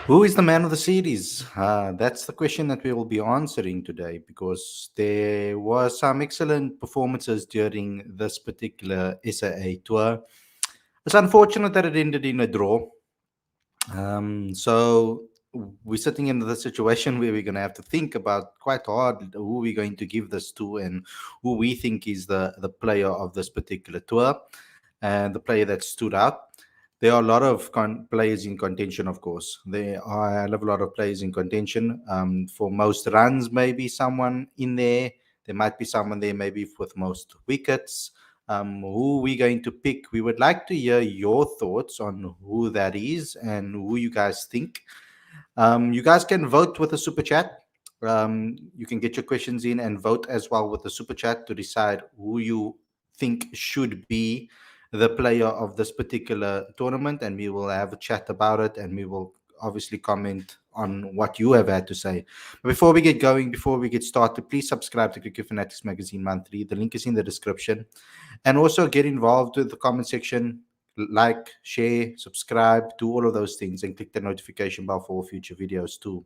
Who is the man of the series? That's the question that we will be answering today because there was some excellent performances during this particular SAA tour. It's unfortunate that it ended in a draw. So we're sitting in the situation where we're going to have to think about quite hard who we're going to give this to and who we think is the player of this particular tour and the player that stood out. There are a lot of players in contention, of course. There are a lot of players in contention. For most runs, maybe someone in there. There might be someone there, maybe with most wickets. Who we going to pick? We would like to hear your thoughts on who that is and who you guys think. You guys can vote with a super chat. You can get your questions in and vote as well with the super chat to decide who you think should be the player of this particular tournament, and we will have a chat about it, and we will obviously comment on what you have had to say. But before we get going, before we get started, please subscribe to Cricket Fanatics Magazine Monthly. The link is in the description, and also get involved with the comment section. Like, share, subscribe, do all of those things, and click the notification bell for future videos too.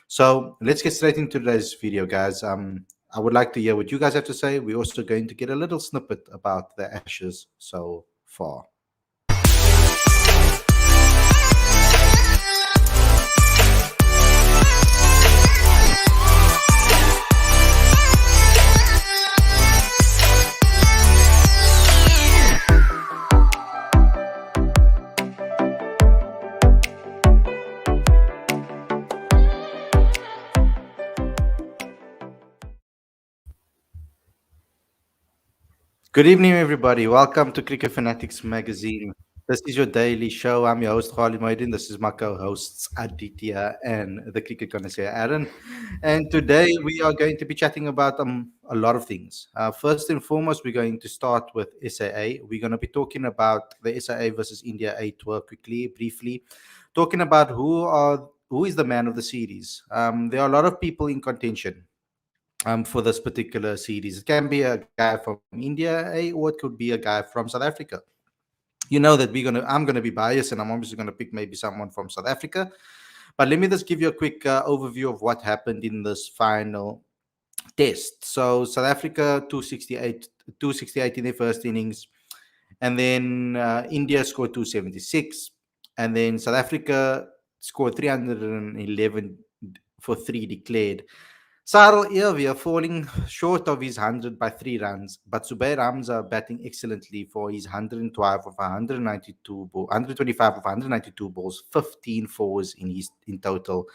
So let's get straight into today's video, guys. I would like to hear what you guys have to say. We're also going to get a little snippet about the Ashes so far. Good evening, everybody. Welcome to Cricket Fanatics Magazine. This is your daily show. I'm your host, Khalid. This is my co-hosts, Aditya and the Cricket Connoisseur, Aaron. And today we are going to be chatting about a lot of things. First and foremost, we're going to start with SAA. We're going to be talking about the SAA versus India A tour quickly, briefly, talking about who is the man of the series. There are a lot of people in contention for this particular series. It can be a guy from India, or it could be a guy from South Africa. You know that I'm gonna be biased, and I'm obviously gonna pick maybe someone from South Africa. But let me just give you a quick overview of what happened in this final test. So South Africa 268 in their first innings, and then India scored 276, and then South Africa scored 311 for three declared. Sarel Irvia falling short of his 100 by 3 runs, but Zubair Hamza batting excellently for his 112 of 125 of 192 balls, 15 fours in total.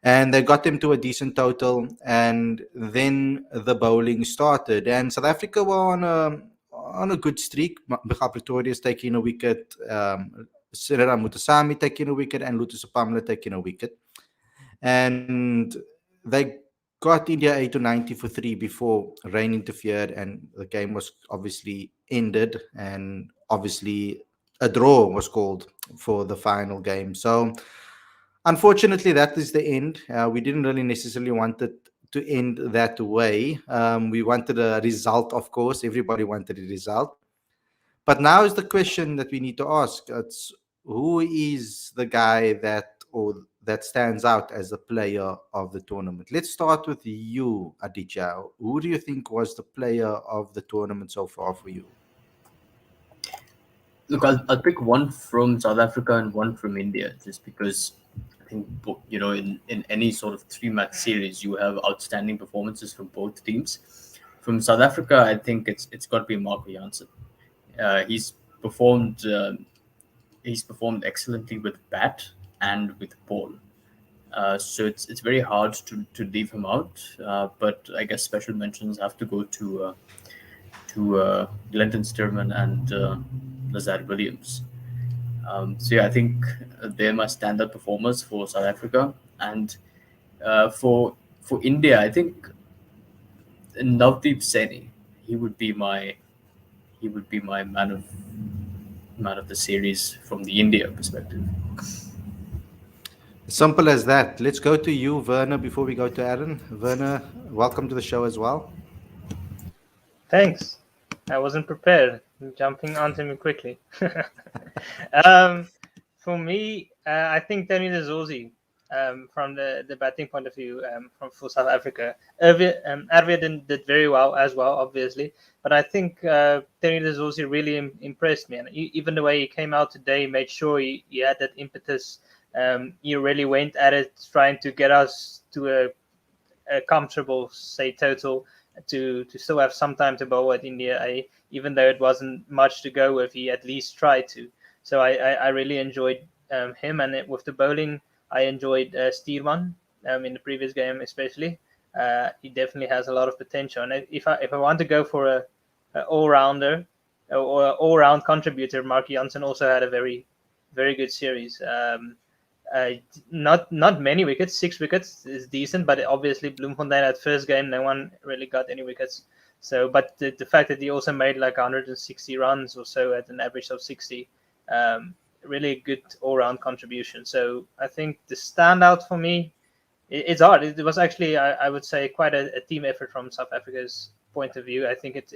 And they got them to a decent total, and then the bowling started. And South Africa were on a good streak. Michael Pretorius taking a wicket, Sirera Mutasami taking a wicket, and Lutus Pamela taking a wicket. And they got India 8 to 90 for three before rain interfered, and the game was obviously ended, and obviously a draw was called for the final game. So unfortunately, that is the end. We didn't really necessarily want it to end that way. We wanted a result, of course. Everybody wanted a result. But now is the question that we need to ask. It's who is the guy that stands out as a player of the tournament? Let's start with you, Aditya. Who do you think was the player of the tournament so far for you? Look, I'll pick one from South Africa and one from India, just because I think in any sort of three-match series, you have outstanding performances from both teams. From South Africa, I think it's got to be Marco Jansen. He's performed excellently with bat and with ball. So it's very hard to leave him out. But I guess special mentions have to go to Glenton Sturman and Lazar Williams. So yeah, I think they're my standout performers for South Africa, and for India, I think Navdeep Saini, he would be my man of the series from the India perspective. Simple as that. Let's go to you, Werner, before we go to Aaron. Werner, welcome to the show as well. Thanks. I wasn't prepared. Jumping onto me quickly. For me, I think Daniel Zozi from the batting point of view from for South Africa. Arvia did very well as well, obviously, but I think Terry Dezorzi really impressed me, and even the way he came out today made sure he had that impetus. He really went at it, trying to get us to a comfortable, say, total to still have some time to bowl at India. Even though it wasn't much to go with, he at least tried to. So I really enjoyed him, and with the bowling, I enjoyed Steerman in the previous game, especially. He definitely has a lot of potential, and if I want to go for a all rounder or all round contributor, Mark Janssen also had a very good series. Uh, not many wickets, 6 wickets is decent, but obviously Bloemfontein at first game, no one really got any wickets. So, but the fact that he also made like 160 runs or so at an average of 60, really a good all-round contribution. So I think the standout for me, it's hard. It was actually, I would say, quite a team effort from South Africa's point of view. I think it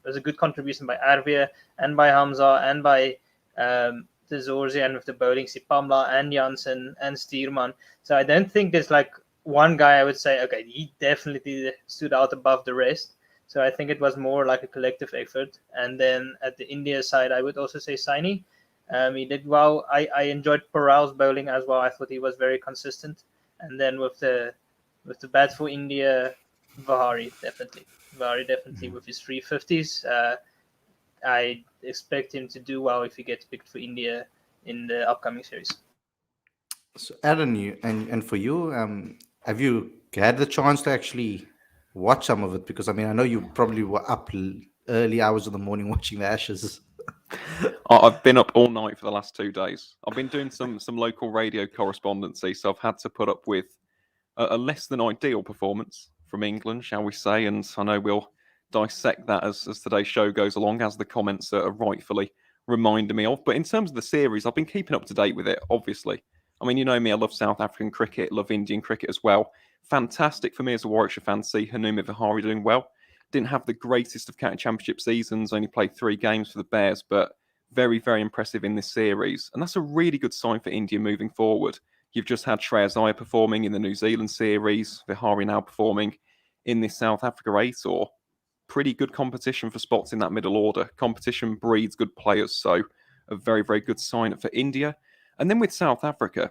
was a good contribution by Arvia and by Hamza and by the Zorzi, and with the bowling, Sipamla and Janssen and Steerman. So I don't think there's like one guy I would say, okay, he definitely stood out above the rest. So I think it was more like a collective effort. And then at the India side, I would also say Saini. He did well. I enjoyed Paral's bowling as well. I thought he was very consistent. And then with the bat for India, Vahari definitely with his 350s. I expect him to do well if he gets picked for India in the upcoming series. So, Aaron, and for you, have you had the chance to actually watch some of it? Because I mean, I know you probably were up early hours of the morning watching the Ashes. I've been up all night for the last 2 days. I've been doing some local radio correspondency, so I've had to put up with a less than ideal performance from England, shall we say, and I know we'll dissect that as today's show goes along, as the comments are rightfully reminding me of. But in terms of the series, I've been keeping up to date with it, obviously. I mean, you know me, I love South African cricket, love Indian cricket as well. Fantastic for me as a Warwickshire fan to see Hanuma Vihari doing well. Didn't have the greatest of county championship seasons, only played 3 games for the Bears, but very, very impressive in this series. And that's a really good sign for India moving forward. You've just had Shreyas Iyer performing in the New Zealand series, Vihari now performing in this South Africa A tour. Pretty good competition for spots in that middle order. Competition breeds good players, so a very, very good sign for India. And then with South Africa,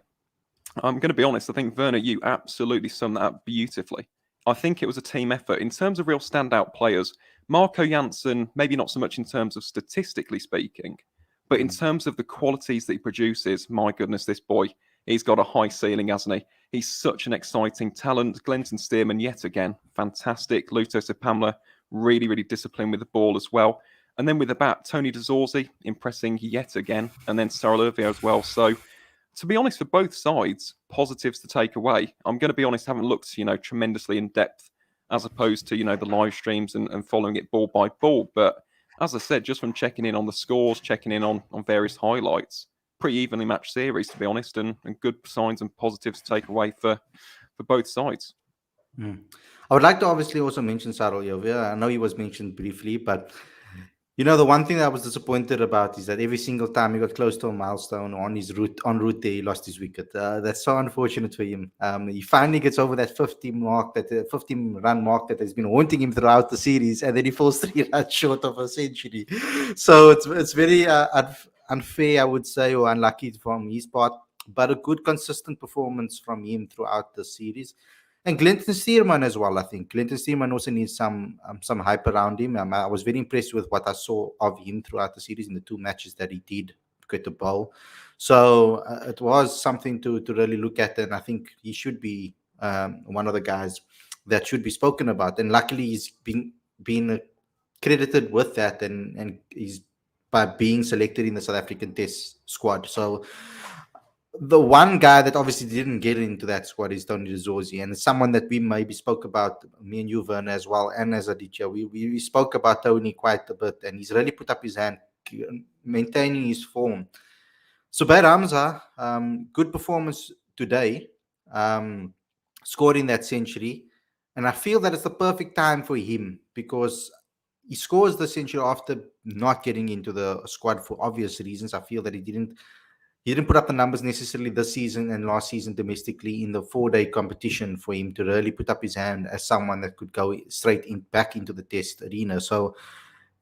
I'm going to be honest, I think, Werner, you absolutely summed that up beautifully. I think it was a team effort. In terms of real standout players, Marco Jansen, maybe not so much in terms of statistically speaking, but in terms of the qualities that he produces, my goodness, this boy, he's got a high ceiling, hasn't he? He's such an exciting talent. Glenton Stearman, yet again, fantastic. Luto Sipamla, really, really disciplined with the ball as well. And then with the bat, Tony Dezorzi, impressing yet again. And then Cyril Irvia as well. So, to be honest, for both sides, positives to take away. I'm going to be honest, haven't looked, tremendously in depth as opposed to, the live streams and following it ball by ball. But as I said, just from checking in on the scores, checking in on various highlights, pretty evenly matched series, to be honest, and good signs and positives to take away for both sides. I would like to obviously also mention Cyril Irvia. I know he was mentioned briefly, but the one thing that I was disappointed about is that every single time he got close to a milestone on his route there, he lost his wicket. That's so unfortunate for him. He finally gets over that 15 run mark that has been haunting him throughout the series, and then he falls 3 runs short of a century. So it's very unfair, I would say, or unlucky from his part, but a good consistent performance from him throughout the series. And Glenton Steerman as well, I think. Glenton Steerman also needs some hype around him. I was very impressed with what I saw of him throughout the series in the 2 matches that he did get the bowl. So it was something to really look at, and I think he should be one of the guys that should be spoken about. And luckily, he's been credited with that, and he's by being selected in the South African Test squad. So the one guy that obviously didn't get into that squad is Tony Dezorzi, and it's someone that we maybe spoke about, me and you, Werner, as well, and as Aditya. We spoke about Tony quite a bit, and he's really put up his hand, maintaining his form. Zubair Hamza, good performance today, scored in that century, and I feel that it's the perfect time for him because he scores the century after not getting into the squad for obvious reasons. I feel that he he didn't put up the numbers necessarily this season and last season domestically in the 4-day competition for him to really put up his hand as someone that could go straight in back into the test arena. So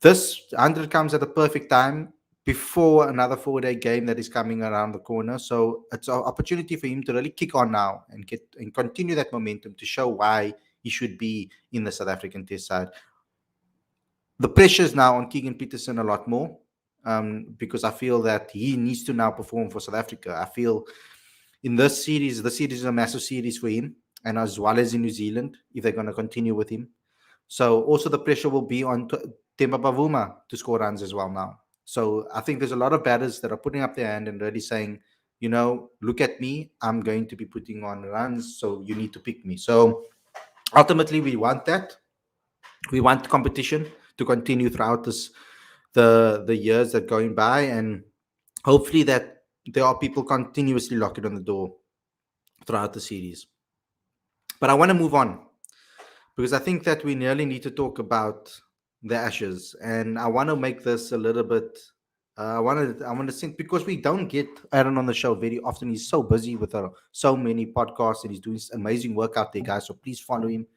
this 100 comes at the perfect time before another 4-day game that is coming around the corner. So it's an opportunity for him to really kick on now and continue that momentum to show why he should be in the South African test side. The pressure is now on Keegan Peterson a lot more, because I feel that he needs to now perform for South Africa. I feel in this series, the series is a massive series for him, and as well as in New Zealand, if they're going to continue with him. So also the pressure will be on Temba Bavuma to score runs as well now. So I think there's a lot of batters that are putting up their hand and really saying, look at me, I'm going to be putting on runs, so you need to pick me. So ultimately, we want that. We want competition to continue throughout the years that are going by, and hopefully that there are people continuously knocking on the door throughout the series. But I want to move on because I think that we nearly need to talk about the Ashes, and I want to make this a little bit. I want to think, because we don't get Aaron on the show very often. He's so busy with so many podcasts, and he's doing amazing work out there, guys. So please follow him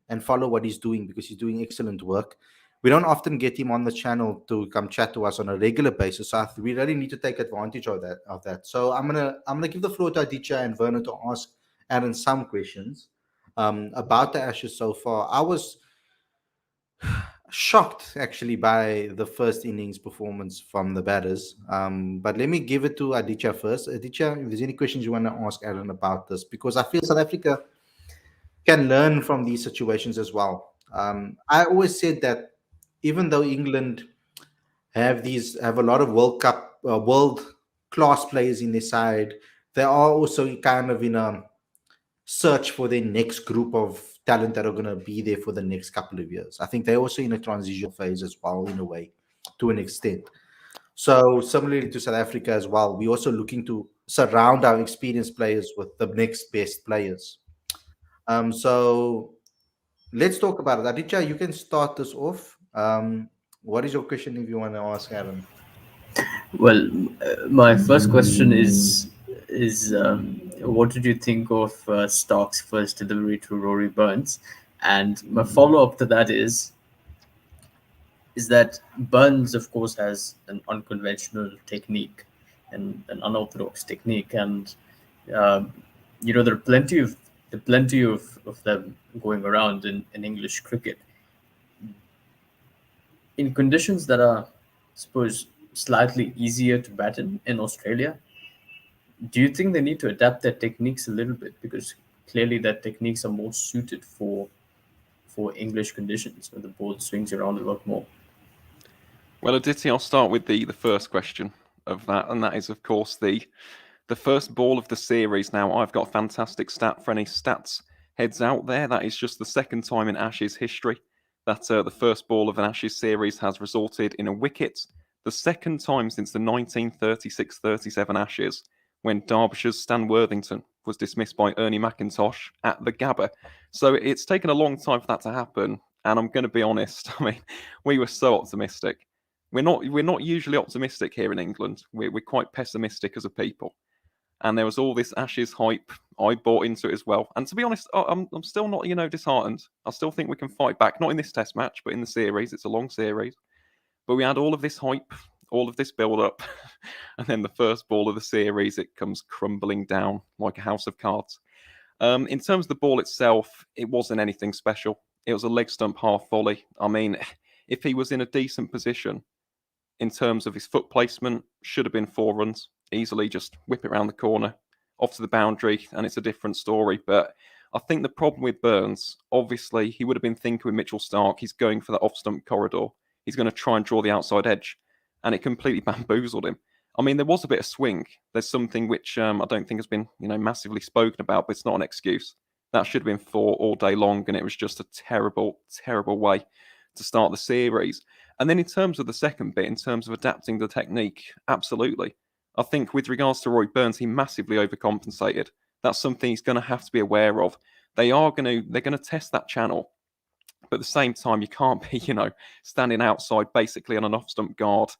and follow what he's doing, because he's doing excellent work. We don't often get him on the channel to come chat to us on a regular basis, so we really need to take advantage of that. So I'm gonna give the floor to Aditya and Vernon to ask Aaron some questions about the Ashes so far. I was shocked actually by the first innings performance from the batters, but let me give it to Aditya first. Aditya, if there's any questions you want to ask Aaron about this, because I feel South Africa can learn from these situations as well. I always said that even though England have a lot of world class players in their side, they are also kind of in a search for their next group of talent that are going to be there for the next couple of years. I think they're also in a transitional phase as well, in a way, to an extent. So similarly to South Africa as well, we're also looking to surround our experienced players with the next best players. So let's talk about it. Aditya, you can start this off. What is your question if you want to ask Aaron? Well, my first question is what did you think of Stark's first delivery to Rory Burns? And my follow up to that is that Burns, of course, has an unconventional technique and an unorthodox technique, and there are plenty of them going around in English cricket in conditions that are, I suppose, slightly easier to bat in Australia. Do you think they need to adapt their techniques a little bit, because clearly their techniques are more suited for English conditions where the ball swings around a lot more? Well, Aditi, I'll start with the first question of that, and that is, of course, the first ball of the series. Now, I've got a fantastic stat for any stats heads out there. That is just the second time in Ashes history that the first ball of an Ashes series has resulted in a wicket. The second time since the 1936-37 Ashes, when Derbyshire's Stan Worthington was dismissed by Ernie McIntosh at the Gabba. So it's taken a long time for that to happen, and I'm going to be honest. I mean, we were so optimistic. We're not usually optimistic here in England. We're quite pessimistic as a people. And there was all this Ashes hype. I bought into it as well. And to be honest, I'm still not, disheartened. I still think we can fight back. Not in this test match, but in the series. It's a long series. But we had all of this hype, all of this build-up. And then the first ball of the series, it comes crumbling down like a house of cards. In terms of the ball itself, it wasn't anything special. It was a leg stump half volley. I mean, if he was in a decent position, in terms of his foot placement, should have been 4 runs. Easily just whip it around the corner, off to the boundary, and it's a different story. But I think the problem with Burns, obviously, he would have been thinking with Mitchell Stark, he's going for that off-stump corridor. He's going to try and draw the outside edge, and it completely bamboozled him. I mean, there was a bit of swing. There's something which I don't think has been, massively spoken about, but it's not an excuse. That should have been 4 all day long, and it was just a terrible, terrible way to start the series. And then in terms of the second bit, in terms of adapting the technique, absolutely. I think with regards to Roy Burns, he massively overcompensated. That's something he's going to have to be aware of. They're going to test that channel. But at the same time, you can't be, standing outside basically on an off-stump guard,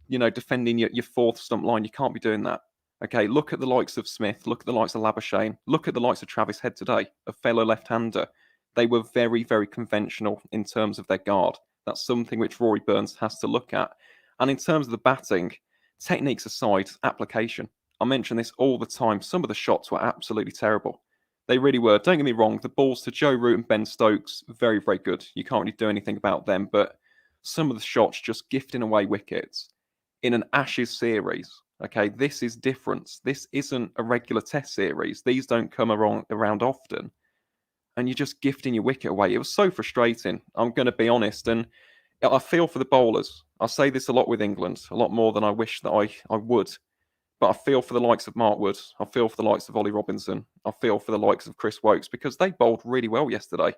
defending your fourth stump line. You can't be doing that. Okay, look at the likes of Smith, look at the likes of Labuschagne, look at the likes of Travis Head today, a fellow left-hander. They were very, very conventional in terms of their guard. That's something which Rory Burns has to look at. And in terms of the batting, techniques aside, application. I mention this all the time. Some of the shots were absolutely terrible. They really were. Don't get me wrong, the balls to Joe Root and Ben Stokes, very, very good. You can't really do anything about them, but some of the shots just gifting away wickets in an Ashes series. Okay, this is different. This isn't a regular test series. These don't come around often. And you're just gifting your wicket away. It was so frustrating. I'm going to be honest. And I feel for the bowlers. I say this a lot with England, a lot more than I wish that I would. But I feel for the likes of Mark Wood. I feel for the likes of Ollie Robinson. I feel for the likes of Chris Wokes because they bowled really well yesterday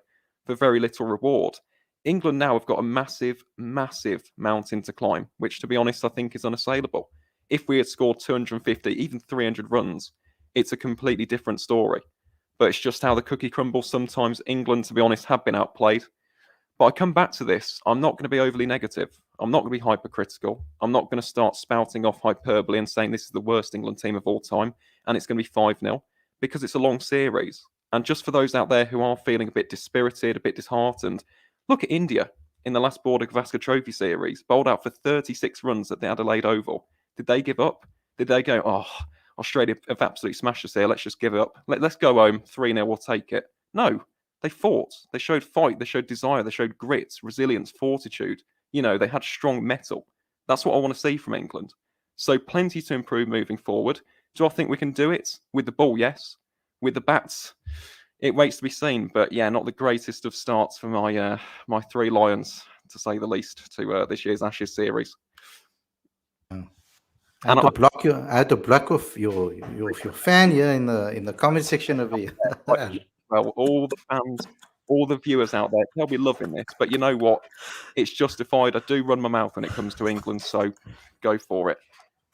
for very little reward. England now have got a massive, massive mountain to climb, which, to be honest, I think is unassailable. If we had scored 250, even 300 runs, it's a completely different story. But it's just how the cookie crumbles. Sometimes England, to be honest, have been outplayed. But I come back to this. I'm not going to be overly negative. I'm not going to be hypercritical. I'm not going to start spouting off hyperbole and saying this is the worst England team of all time and it's going to be 5-0 because it's a long series. And just for those out there who are feeling a bit dispirited, a bit disheartened, look at India in the last Border Gavaskar Trophy series, bowled out for 36 runs at the Adelaide Oval. Did they give up? Did they go, oh, Australia have absolutely smashed us here, let's just give up. Let's go home, 3-0, we'll take it. No, they fought. They showed fight, they showed desire, they showed grit, resilience, fortitude. You know, they had strong mettle. That's what I want to see from England. So plenty to improve moving forward. Do I think we can do it? With the ball, yes. With the bats, it waits to be seen. But yeah, not the greatest of starts for my three Lions, to say the least, to this year's Ashes series. I had to block you. I had to block off your fan here in the comment section of here. Well, all the fans, all the viewers out there, they'll be loving this. But you know what? It's justified. I do run my mouth when it comes to England, so go for it.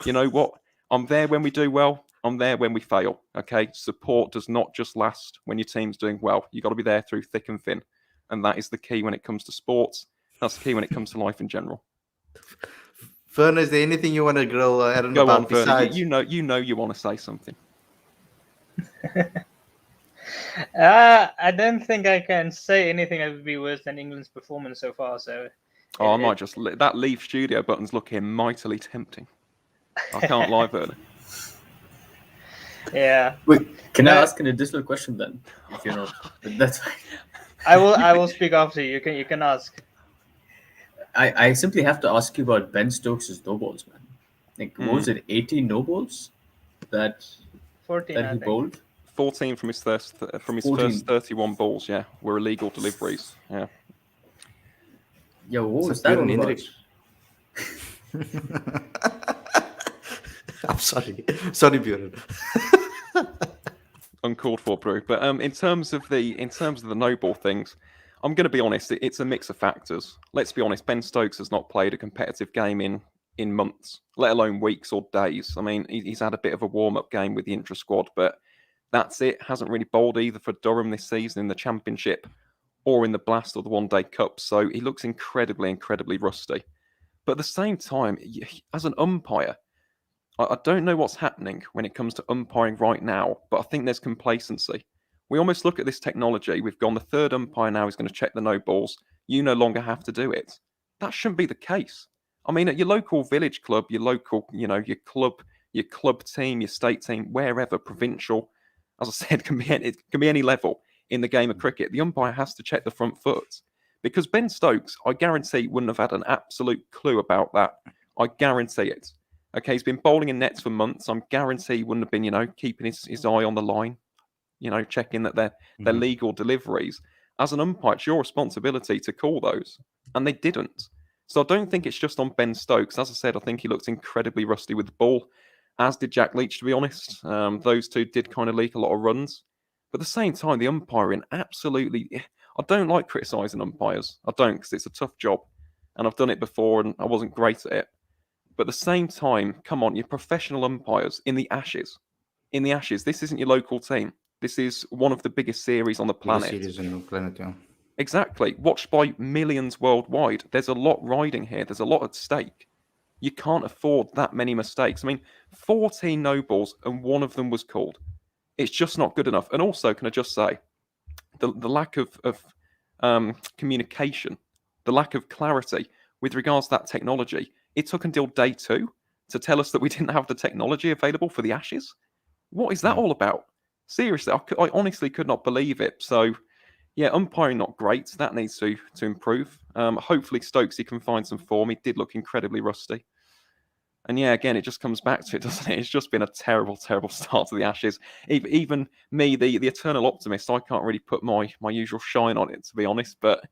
You know what? I'm there when we do well. I'm there when we fail. Okay? Support does not just last when your team's doing well. You've got to be there through thick and thin. And that is the key when it comes to sports. That's the key when it comes to life in general. Fern, is there anything you want to grill Aaron Go about on, Vern. besides? You know you want to say something. I don't think I can say anything that would be worse than England's performance so far. So, I might just that leave studio button's looking mightily tempting. I can't lie, Vernon. Yeah. Wait, can I ask an additional question then? If you're not, that's fine. I will speak after you. You can ask. I simply have to ask you about Ben Stokes' no balls, man. Like, what was it 18 no balls that 14 that I he think. bowled? 14 from his first 14. 31 balls, yeah, were illegal deliveries. Yeah. Yeah, what was So that Bjorn all about? Hendricks. I'm sorry, Bjorn. Uncalled for, Brew. But in terms of the no ball things, I'm going to be honest. It's a mix of factors. Let's be honest. Ben Stokes has not played a competitive game in months, let alone weeks or days. I mean, he's had a bit of a warm up game with the intra squad, but that's it. Hasn't really bowled either for Durham this season in the Championship or in the Blast or the One Day Cup. So he looks incredibly, incredibly rusty. But at the same time, as an umpire, I don't know what's happening when it comes to umpiring right now, but I think there's complacency. We almost look at this technology. We've gone, the third umpire now is going to check the no balls. You no longer have to do it. That shouldn't be the case. I mean, at your local village club, your local, your club team, your state team, wherever, provincial, as I said, it can be any level in the game of cricket. The umpire has to check the front foot. Because Ben Stokes, I guarantee, wouldn't have had an absolute clue about that. I guarantee it. Okay, he's been bowling in nets for months. I'm guarantee he wouldn't have been, keeping his eye on the line, checking that they're legal deliveries. As an umpire, it's your responsibility to call those. And they didn't. So I don't think it's just on Ben Stokes. As I said, I think he looked incredibly rusty with the ball, as did Jack Leach, to be honest. Those two did kind of leak a lot of runs. But at the same time, the umpiring absolutely... I don't like criticising umpires. I don't, because it's a tough job. And I've done it before, and I wasn't great at it. But at the same time, come on, you're professional umpires in the Ashes. In the Ashes, this isn't your local team. This is one of the biggest series on the planet. Series on the planet, yeah. Exactly. Watched by millions worldwide. There's a lot riding here. There's a lot at stake. You can't afford that many mistakes. I mean, 14 no balls, and one of them was called. It's just not good enough. And also, can I just say, the lack of communication, the lack of clarity with regards to that technology. It took until day 2 to tell us that we didn't have the technology available for the Ashes. What is that all about? Seriously, I honestly could not believe it. So, yeah, umpiring not great. That needs to improve. Hopefully, Stokesy can find some form. He did look incredibly rusty. And yeah, again, it just comes back to it, doesn't it? It's just been a terrible, terrible start to the Ashes. Even me, the eternal optimist, I can't really put my usual shine on it, to be honest. But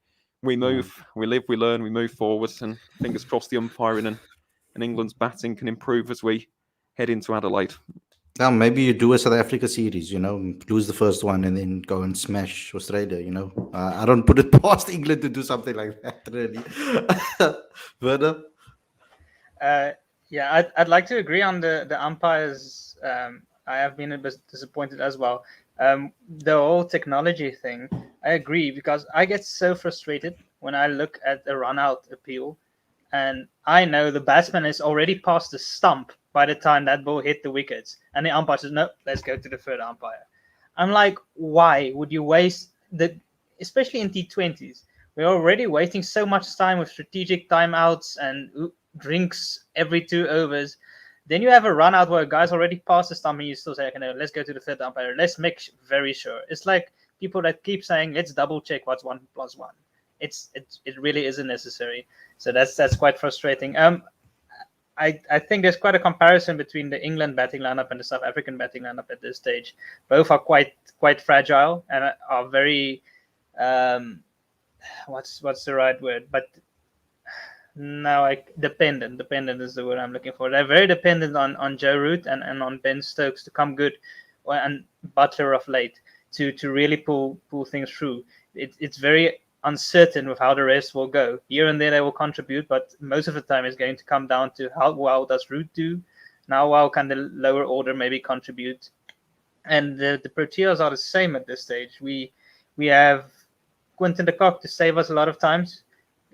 we move, we live, we learn, we move forwards, and fingers crossed the umpiring and England's batting can improve as we head into Adelaide. Now, maybe you do a South Africa series, lose the first one and then go and smash Australia, I don't put it past England to do something like that, really. Werner? Yeah, I'd like to agree on the umpires. I have been a bit disappointed as well. The whole technology thing, I agree, because I get so frustrated when I look at the run-out appeal, and I know the batsman is already past the stump by the time that ball hit the wickets, and the umpire says, no, let's go to the third umpire. I'm like, why would you waste especially in T20s, we're already wasting so much time with strategic timeouts and drinks every 2 overs. Then you have a run out where a guy's already past the stump and you still say, okay, no, let's go to the third umpire. Let's make very sure. It's like people that keep saying, let's double check what's 1 + 1. It really isn't necessary. So that's quite frustrating. I think there's quite a comparison between the England batting lineup and the South African batting lineup at this stage. Both are quite fragile and are very what's the right word? But now dependent. Dependent is the word I'm looking for. They're very dependent on Joe Root and on Ben Stokes to come good, and Butler of late to really pull things through. It's very uncertain with how the rest will go. Here and there they will contribute, but most of the time it's going to come down to how well does Root do, and how well can the lower order maybe contribute. And the Proteas are the same at this stage. We have Quinton de Kock to save us a lot of times.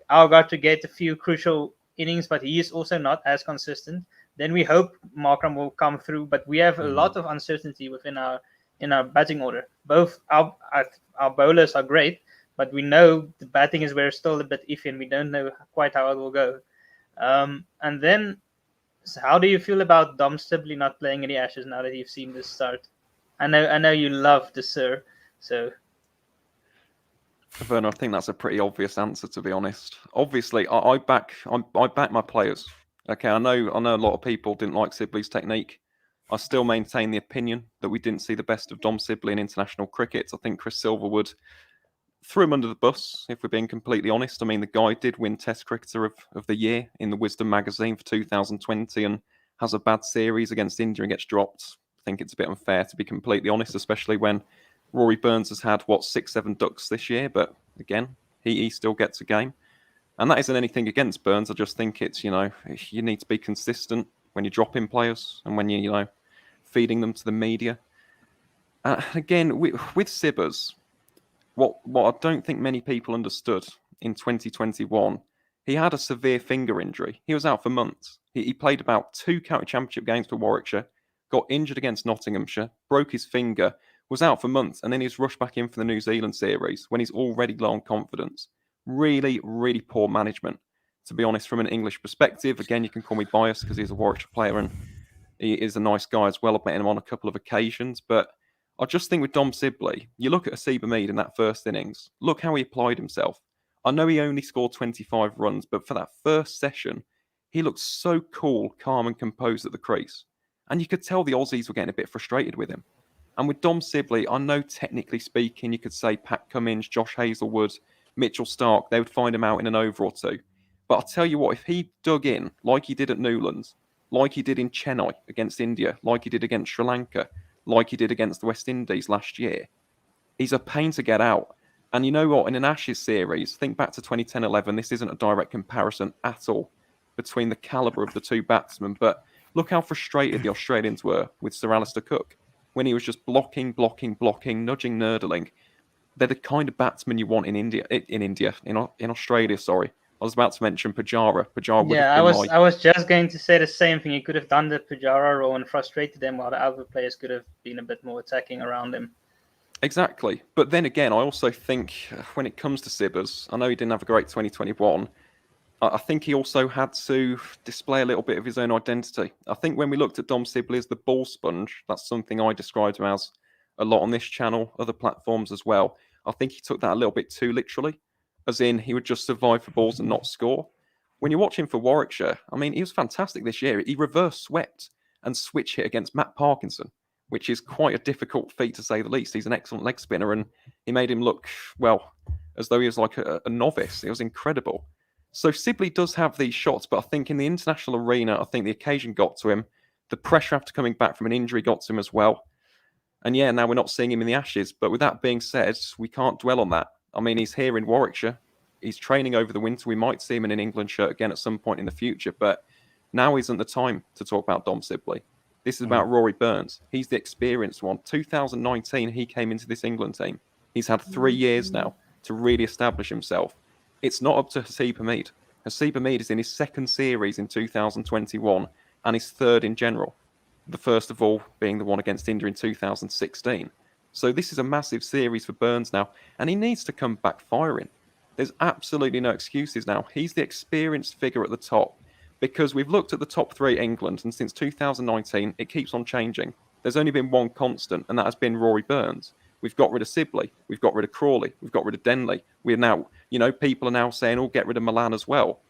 Our guy to get a few crucial innings, but he is also not as consistent. Then we hope Markram will come through, but we have a lot of uncertainty within our batting order. Both our bowlers are great, but we know the batting is where it's still a bit iffy, and we don't know quite how it will go. And then, so how do you feel about Dom Sibley not playing any Ashes now that you've seen this start? I know you love the Sir, so. Werner, I think that's a pretty obvious answer, to be honest. Obviously, I back my players. Okay, I know a lot of people didn't like Sibley's technique. I still maintain the opinion that we didn't see the best of Dom Sibley in international cricket. I think Chris Silverwood threw him under the bus, if we're being completely honest. I mean, the guy did win Test Cricketer of the Year in the Wisdom magazine for 2020 and has a bad series against India and gets dropped. I think it's a bit unfair, to be completely honest, especially when Rory Burns has had, 6-7 ducks this year, but again, he still gets a game. And that isn't anything against Burns. I just think it's, you need to be consistent when you're dropping players and when you're, feeding them to the media. Again, with Sibbers, what I don't think many people understood in 2021, he had a severe finger injury. He was out for months. He played about 2 county championship games for Warwickshire, got injured against Nottinghamshire, broke his finger, was out for months, and then he's rushed back in for the New Zealand series when he's already low on confidence. Really, really poor management, to be honest, from an English perspective. Again, you can call me biased because he's a Warwickshire player and he is a nice guy as well. I've met him on a couple of occasions, but I just think with Dom Sibley, you look at Asiba Mead in that first innings, look how he applied himself. I know he only scored 25 runs, but for that first session, he looked so cool, calm and composed at the crease. And you could tell the Aussies were getting a bit frustrated with him. And with Dom Sibley, I know technically speaking, you could say Pat Cummins, Josh Hazlewood, Mitchell Stark, they would find him out in an over or 2. But I'll tell you what, if he dug in like he did at Newlands, like he did in Chennai against India, like he did against Sri Lanka, like he did against the West Indies last year, he's a pain to get out. And you know what? In an Ashes series, think back to 2010-11, this isn't a direct comparison at all between the calibre of the 2 batsmen. But look how frustrated the Australians were with Sir Alistair Cook when he was just blocking, nudging, nurdling. They're the kind of batsmen you want in Australia, sorry. I was about to mention Pajara. Pajara would Yeah, have been I was just going to say the same thing. He could have done the Pujara role and frustrated them, while the other players could have been a bit more attacking around him. Exactly. But then again, I also think when it comes to Sibbers, I know he didn't have a great 2021. I think he also had to display a little bit of his own identity. I think when we looked at Dom Sibley as the ball sponge, that's something I described him as a lot on this channel, other platforms as well. I think he took that a little bit too literally, as in he would just survive for balls and not score. When you watch him for Warwickshire, I mean, he was fantastic this year. He reverse swept and switch hit against Matt Parkinson, which is quite a difficult feat to say the least. He's an excellent leg spinner, and he made him look, well, as though he was like a novice. It was incredible. So Sibley does have these shots, but I think in the international arena, I think the occasion got to him. The pressure after coming back from an injury got to him as well. And yeah, now we're not seeing him in the Ashes. But with that being said, we can't dwell on that. I mean, he's here in Warwickshire. He's training over the winter. We might see him in an England shirt again at some point in the future. But now isn't the time to talk about Dom Sibley. This is about Rory Burns. He's the experienced one. 2019, he came into this England team. He's had 3 years now to really establish himself. It's not up to Haseeb Hameed. Haseeb Hameed is in his second series in 2021 and his third in general. The first of all being the one against India in 2016. So this is a massive series for Burns now, and he needs to come back firing. There's absolutely no excuses now. He's the experienced figure at the top, because we've looked at the top three at England, and since 2019, it keeps on changing. There's only been one constant, and that has been Rory Burns. We've got rid of Sibley. We've got rid of Crawley. We've got rid of Denley. We're now, people are now saying, oh, get rid of Milan as well.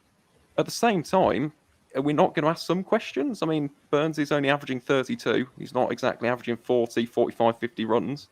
At the same time, are we not going to ask some questions? I mean, Burns is only averaging 32. He's not exactly averaging 40, 45, 50 runs.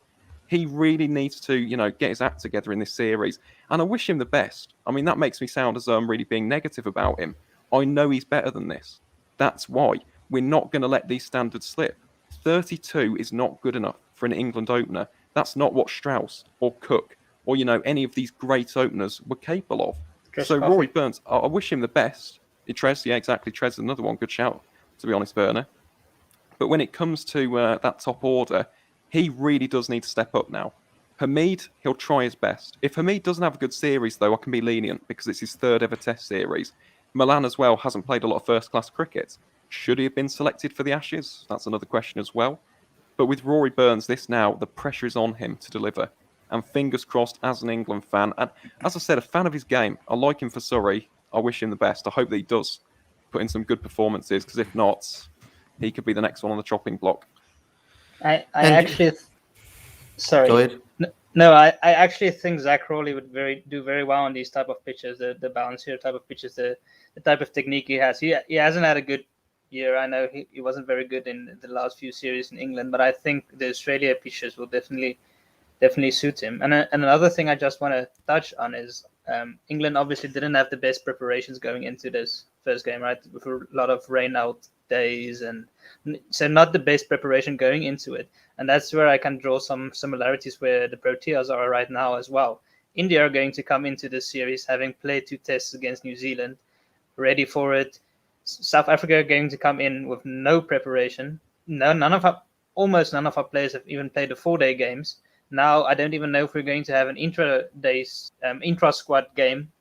He really needs to, get his act together in this series. And I wish him the best. I mean, that makes me sound as though I'm really being negative about him. I know he's better than this. That's why we're not going to let these standards slip. 32 is not good enough for an England opener. That's not what Strauss or Cook or, any of these great openers were capable of. So Rory Burns, I wish him the best. Trez, yeah, exactly. Trez is another one. Good shout, to be honest, Werner. But when it comes to that top order, he really does need to step up now. Hameed, he'll try his best. If Hameed doesn't have a good series, though, I can be lenient because it's his third ever Test series. Milan as well hasn't played a lot of first-class cricket. Should he have been selected for the Ashes? That's another question as well. But with Rory Burns, this now, the pressure is on him to deliver. And fingers crossed, as an England fan, and as I said, a fan of his game. I like him for Surrey. I wish him the best. I hope that he does put in some good performances, because if not, he could be the next one on the chopping block. Sorry. Go ahead. No, I actually think Zach Crawley would do very well on these type of pitches, the balancier type of pitches, the type of technique he has. He hasn't had a good year. I know he wasn't very good in the last few series in England, but I think the Australia pitches will definitely suit him. And another thing I just want to touch on is England obviously didn't have the best preparations going into this first game, right? With a lot of rain out days, and so not the best preparation going into it. And that's where I can draw some similarities where the Proteas are right now as well. India are going to come into this series having played 2 tests against New Zealand, ready for it. South Africa are going to come in with no preparation. Almost none of our players have even played the 4-day games. Now I don't even know if we're going to have an intra-squad game.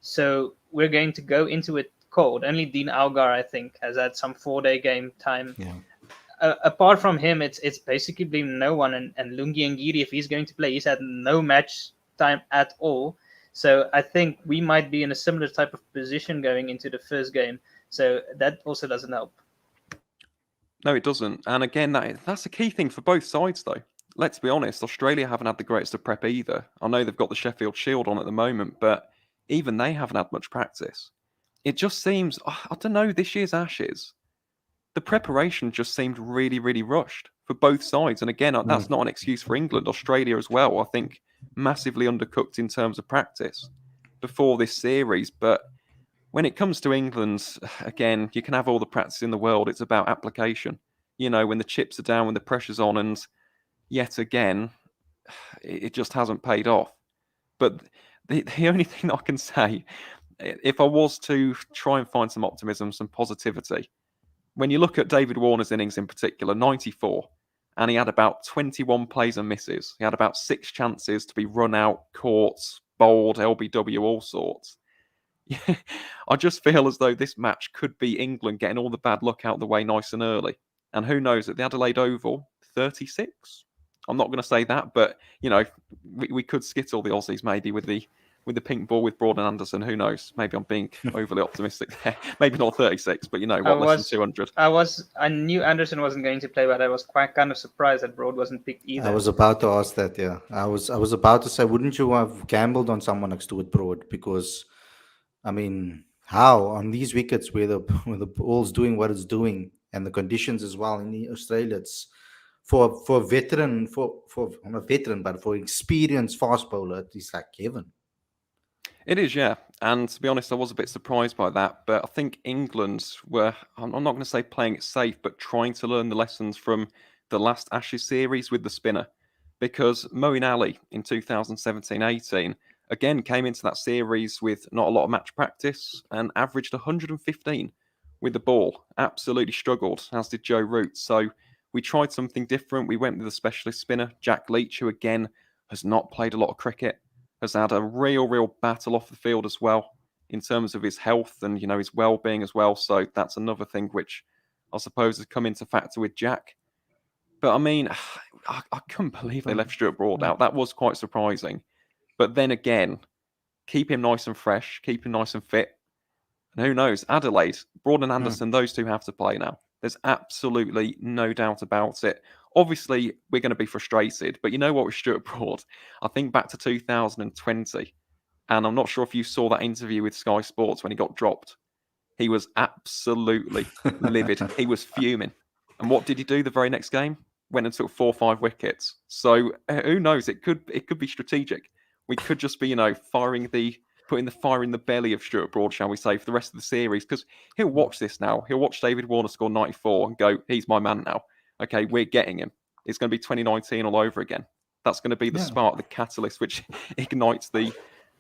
So we're going to go into it cold. Only Dean Algar, I think, has had some 4-day game time. Yeah. Apart from him, it's basically been no one. And Lungi Ngidi, if he's going to play, he's had no match time at all. So I think we might be in a similar type of position going into the first game. So that also doesn't help. No, it doesn't. And again, that's a key thing for both sides, though. Let's be honest, Australia haven't had the greatest of prep either. I know they've got the Sheffield Shield on at the moment, but even they haven't had much practice. It just seems, I don't know, this year's Ashes, the preparation just seemed really, really rushed for both sides. And again, that's not an excuse for England. Australia as well, I think, massively undercooked in terms of practice before this series. But when it comes to England, again, you can have all the practice in the world. It's about application. When the chips are down, when the pressure's on, and yet again, it just hasn't paid off. But the only thing that I can say, if I was to try and find some optimism, some positivity, when you look at David Warner's innings in particular, 94, and he had about 21 plays and misses. He had about 6 chances to be run out, caught, bowled, LBW, all sorts. I just feel as though this match could be England getting all the bad luck out of the way nice and early. And who knows, at the Adelaide Oval, 36? I'm not going to say that, but, we could skittle the Aussies maybe with the pink ball with Broad and Anderson. Who knows? Maybe I'm being overly optimistic there. Maybe not 36, but I less than was 200. I knew Anderson wasn't going to play, but I was quite kind of surprised that Broad wasn't picked I either. was about to ask that. Yeah, I was about to say, wouldn't you have gambled on someone next to it, Broad? Because I mean, how on these wickets where the where the ball's doing what it's doing and the conditions as well in Australia, it's for a veteran for I'm a veteran, but for experienced fast bowler, it's like heaven. It is, yeah. And to be honest, I was a bit surprised by that. But I think England were, I'm not going to say playing it safe, but trying to learn the lessons from the last Ashes series with the spinner. Because Moeen Ali in 2017-18 again came into that series with not a lot of match practice and averaged 115 with the ball. Absolutely struggled, as did Joe Root. So we tried something different. We went with a specialist spinner, Jack Leach, who again has not played a lot of cricket, has had a real battle off the field as well in terms of his health and his well-being as well. So that's another thing which I suppose has come into factor with Jack. But I mean, I couldn't believe they left Stuart Broad out. That was quite surprising. But then again, keep him nice and fresh, keep him nice and fit. And who knows? Adelaide, Broad and Anderson, those two have to play now. There's absolutely no doubt about it. Obviously, we're going to be frustrated, but you know what with Stuart Broad? I think back to 2020, and I'm not sure if you saw that interview with Sky Sports when he got dropped. He was absolutely livid. He was fuming. And what did he do the very next game? Went and took 4 or 5 wickets. So who knows? It could be strategic. We could just be, putting the fire in the belly of Stuart Broad, shall we say, for the rest of the series, because he'll watch this now. He'll watch David Warner score 94 and go, he's my man now. Okay, we're getting him. It's going to be 2019 all over again. That's going to be the spark, the catalyst, which ignites the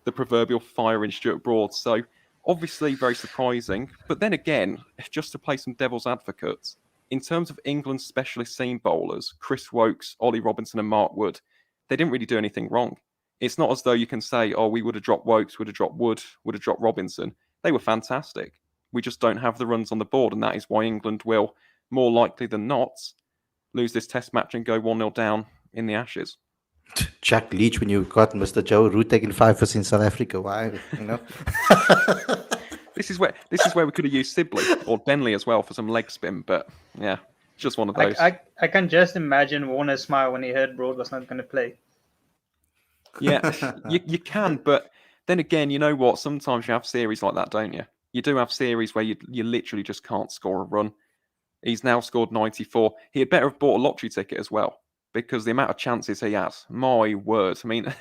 proverbial fire in Stuart Broad. So obviously very surprising. But then again, just to play some devil's advocate, in terms of England's specialist seam bowlers, Chris Wokes, Ollie Robinson and Mark Wood, they didn't really do anything wrong. It's not as though you can say, oh, we would have dropped Wokes, would have dropped Wood, would have dropped Robinson. They were fantastic. We just don't have the runs on the board, and that is why England will, more likely than not, lose this test match and go 1-0 down in the Ashes. Jack Leach, when you got Mr. Joe Root taking 5 in South Africa, why? This is where we could have used Sibley or Benley as well for some leg spin, but yeah, just one of those. I can just imagine Warner's smile when he heard Broad was not going to play. Yeah, you can, but then again, you know what? Sometimes you have series like that, don't you? You do have series where you literally just can't score a run. He's now scored 94. He had better have bought a lottery ticket as well, because the amount of chances he has, my word. I mean,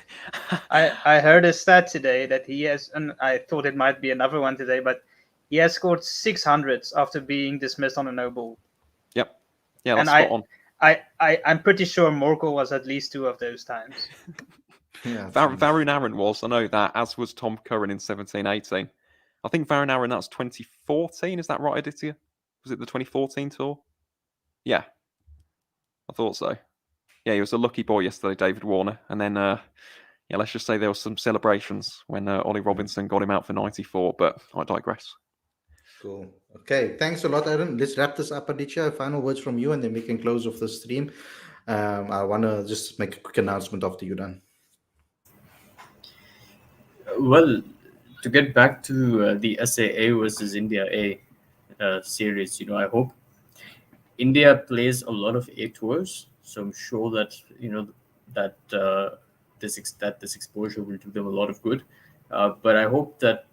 I heard a stat today that he has, and I thought it might be another one today, but he has scored 600s after being dismissed on a no ball. Yep. Yeah, that's and spot on. I'm pretty sure Morkel was at least 2 of those times. Yeah, Varun Aaron was, I know that, as was Tom Curran in 17-18. I think Varun Aaron, that's 2014, is that right, Aditya? Was it the 2014 tour? Yeah, I thought so. Yeah, he was a lucky boy yesterday, David Warner. And then, let's just say there were some celebrations when Ollie Robinson got him out for 94, but I digress. Cool. Okay, thanks a lot, Aaron. Let's wrap this up, Aditya. Final words from you, and then we can close off the stream. I want to just make a quick announcement after you're done. Well, to get back to the SAA versus India A series, I hope India plays a lot of A tours, so I'm sure that this exposure will do them a lot of good. But I hope that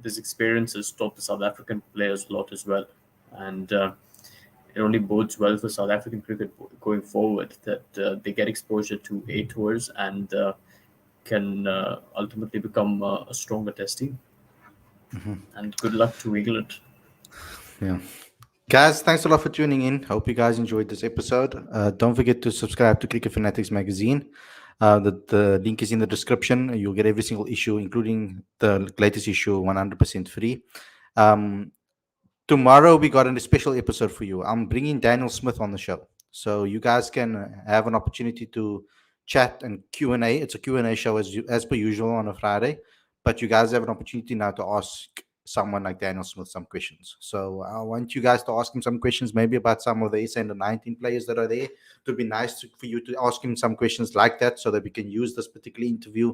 this experience has taught the South African players a lot as well, and it only bodes well for South African cricket going forward that they get exposure to A tours and can ultimately become a stronger test team. Mm-hmm. And good luck to England. Yeah. Guys, thanks a lot for tuning in. Hope you guys enjoyed this episode. Don't forget to subscribe to Cricket Fanatics magazine. The link is in the description. You'll get every single issue, including the latest issue, 100% free. Tomorrow, we got a special episode for you. I'm bringing Daniel Smith on the show. So you guys can have an opportunity to chat and Q&A. It's a Q&A show as per usual on a Friday. but you guys have an opportunity now to ask someone like Daniel Smith some questions. So I want you guys to ask him some questions, maybe about some of the SA under 19 players that are there. It would be nice for you to ask him some questions like that, so that we can use this particular interview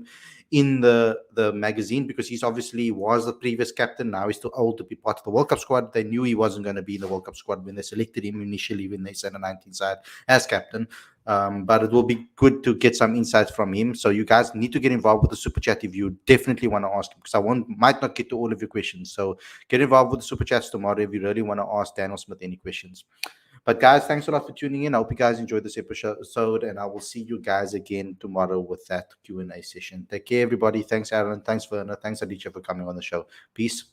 in the magazine, because he's obviously was the previous captain. Now he's too old to be part of the World Cup squad. They knew he wasn't going to be in the World Cup squad when they selected him initially when they said the 19 side as captain. But it will be good to get some insights from him. So you guys need to get involved with the super chat if you definitely want to ask him, because might not get to all of your questions. So get involved with the super chats tomorrow if you really want to ask Daniel Smith any questions. But guys, thanks a lot for tuning in. I hope you guys enjoyed this episode, and I will see you guys again tomorrow with that Q&A session. Take care, everybody. Thanks, Aaron. Thanks, Werner. Thanks, Aditya, for coming on the show. Peace.